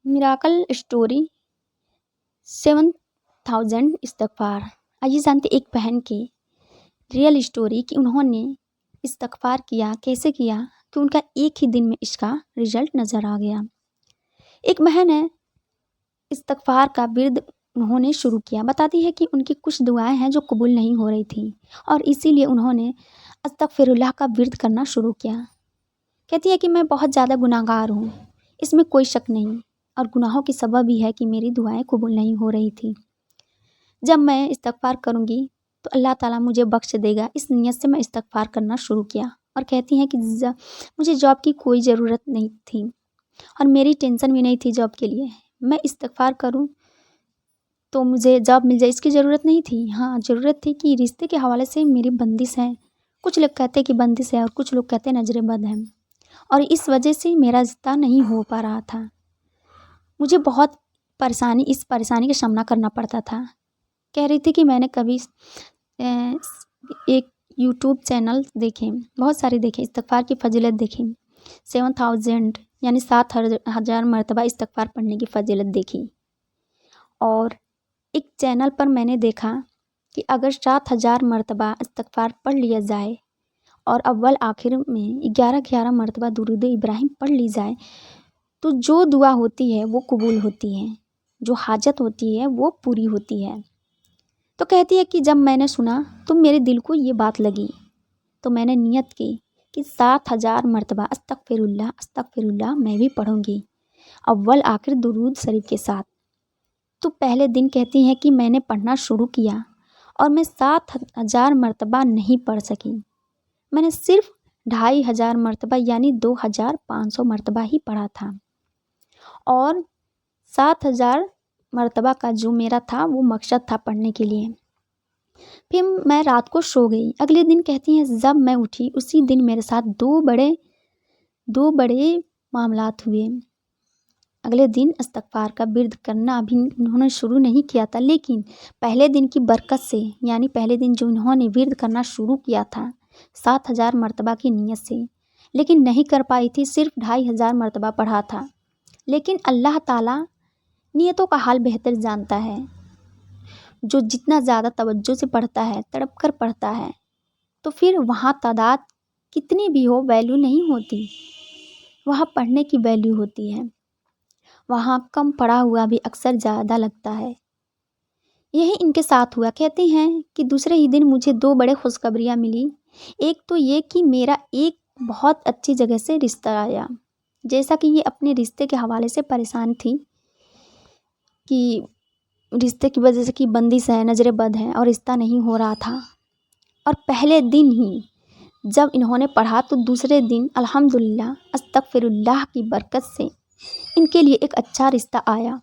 Miracle story 7000 इस्तगफार। आइए जानते एक बहन की रियल स्टोरी कि उन्होंने इस्तगफार किया, कैसे किया कि उनका एक ही दिन में इसका रिजल्ट नज़र आ गया। एक बहन है, इस्तगफार का विर्द उन्होंने शुरू किया। बताती है कि उनकी कुछ दुआएं हैं जो कबूल नहीं हो रही थी और इसीलिए उन्होंने अस्तगफिरुल्लाह का विर्द करना शुरू किया। कहती है कि मैं बहुत ज़्यादा गुनाहगार हूँ, इसमें कोई शक नहीं, और गुनाहों की सबब ही है कि मेरी दुआएं कबूल नहीं हो रही थी। जब मैं इस्तगफार करूँगी तो अल्लाह ताला मुझे बख्श देगा, इस नीयत से मैं इस्तगफार करना शुरू किया। और कहती हैं कि मुझे जॉब की कोई ज़रूरत नहीं थी और मेरी टेंशन भी नहीं थी जॉब के लिए। मैं इस्तगफार करूँ तो मुझे जॉब मिल जाए, इसकी ज़रूरत नहीं थी। हाँ, ज़रूरत थी कि रिश्ते के हवाले से मेरी बंदिश है। कुछ लोग कहते हैं कि बंदिश है और कुछ लोग कहते हैं नजर बद है, और इस वजह से मेरा रिश्ता नहीं हो पा रहा था। मुझे बहुत इस परेशानी का सामना करना पड़ता था। कह रही थी कि मैंने कभी एक यूट्यूब चैनल देखे, बहुत सारे देखे, इस्तगफार की फजीलत देखी, 7000 यानी 7000 मरतबा इस्तगफार पढ़ने की फजीलत देखी। और एक चैनल पर मैंने देखा कि अगर 7000 मरतबा इस्तगफार पढ़ लिया जाए और अव्वल आखिर में 11 मरतबा दुरूद इब्राहिम पढ़ ली जाए तो जो दुआ होती है वो कबूल होती है, जो हाजत होती है वो पूरी होती है। तो कहती है कि जब मैंने सुना तो मेरे दिल को ये बात लगी, तो मैंने नियत की कि 7000 मरतबा अस्तगफिरुल्लाह मैं भी पढ़ूंगी, अव्वल आखिर दुरूद शरीफ के साथ। तो पहले दिन कहती हैं कि मैंने पढ़ना शुरू किया और मैं 7000 मरतबा नहीं पढ़ सकी। मैंने सिर्फ 2500 मरतबा यानी 2500 मरतबा ही पढ़ा था, और 7000 मरतबा का जो मेरा था वो मकसद था पढ़ने के लिए। फिर मैं रात को सो गई। अगले दिन कहती हैं जब मैं उठी उसी दिन मेरे साथ दो बड़े मामलात हुए। अगले दिन इस्तगफार का विर्द करना अभी उन्होंने शुरू नहीं किया था, लेकिन पहले दिन की बरकत से, यानी पहले दिन जो उन्होंने विर्द करना शुरू किया था 7000 मरतबा की नीयत से, लेकिन नहीं कर पाई थी, सिर्फ 2500 मरतबा पढ़ा था। लेकिन अल्लाह ताला नियतों का हाल बेहतर जानता है। जो जितना ज़्यादा तवज्जो से पढ़ता है, तड़प कर पढ़ता है, तो फिर वहाँ तादाद कितनी भी हो वैल्यू नहीं होती, वहाँ पढ़ने की वैल्यू होती है। वहाँ कम पढ़ा हुआ भी अक्सर ज़्यादा लगता है। यही इनके साथ हुआ। कहते हैं कि दूसरे ही दिन मुझे दो बड़े खुशखबरियाँ मिली। एक तो ये कि मेरा एक बहुत अच्छी जगह से रिश्ता आया। जैसा कि ये अपने रिश्ते के हवाले से परेशान थी कि रिश्ते की वजह से कि बंदिश है, नजर बद है और रिश्ता नहीं हो रहा था। और पहले दिन ही जब इन्होंने पढ़ा तो दूसरे दिन अल्हम्दुलिल्लाह अस्तगफिरुल्लाह की बरकत से इनके लिए एक अच्छा रिश्ता आया।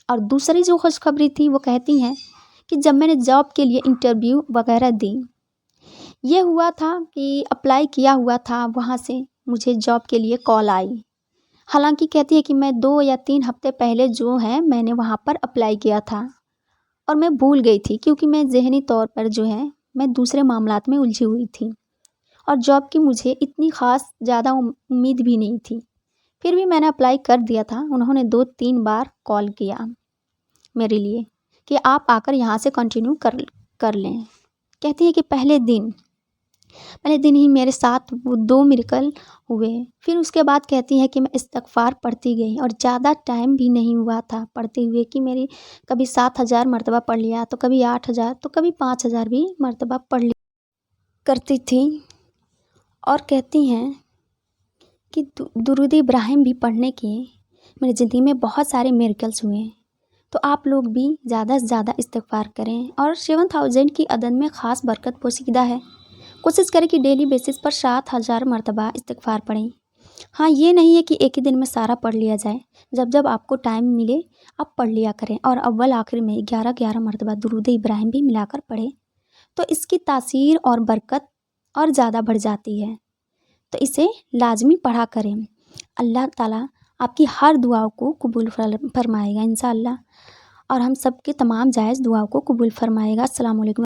और दूसरी जो खुशखबरी थी वो कहती हैं कि जब मैंने जॉब के लिए इंटरव्यू वगैरह दी, ये हुआ था कि अप्लाई किया हुआ था, वहाँ से मुझे जॉब के लिए कॉल आई। हालांकि कहती है कि मैं 2 या 3 हफ्ते पहले जो है मैंने वहाँ पर अप्लाई किया था और मैं भूल गई थी, क्योंकि मैं ज़हनी तौर पर जो है मैं दूसरे मामलात में उलझी हुई थी और जॉब की मुझे इतनी ख़ास ज़्यादा उम्मीद भी नहीं थी। फिर भी मैंने अप्लाई कर दिया था। उन्होंने 2-3 बार कॉल किया मेरे लिए कि आप आकर यहाँ से कंटिन्यू कर लें। कहती है कि पहले दिन ही मेरे साथ वो 2 मिरेकल हुए। फिर उसके बाद कहती है कि मैं इस्तगफार पढ़ती गई और ज़्यादा टाइम भी नहीं हुआ था पढ़ते हुए कि मेरी कभी 7000 मरतबा पढ़ लिया, तो कभी 8000, तो कभी 5000 भी मरतबा पढ़ लिया करती थी। और कहती हैं कि दुरूद इब्राहिम भी पढ़ने के मेरी ज़िंदगी में बहुत सारे मिरेकल्स हुए। तो आप लोग भी ज़्यादा से ज़्यादा इस्तगफार करें, और 7000 की अदद में ख़ास बरकत पोशीदा है। कोशिश करें कि डेली बेसिस पर 7000 मरतबा इस्तगफार पढ़ें। हाँ, ये नहीं है कि एक ही दिन में सारा पढ़ लिया जाए, जब जब आपको टाइम मिले आप पढ़ लिया करें। और अव्वल आखिर में 11 मरतबा दुरूद इब्राहिम भी मिलाकर पढ़ें, तो इसकी तासीर और बरकत और ज़्यादा बढ़ जाती है। तो इसे लाजमी पढ़ा करें। अल्लाह ताला आपकी हर दुआओं को कबूल फरमाएगा इंशाअल्लाह, और हम सब के तमाम जायज़ दुआओं को कबूल फरमाएगा। अस्सलाम वालेकुम।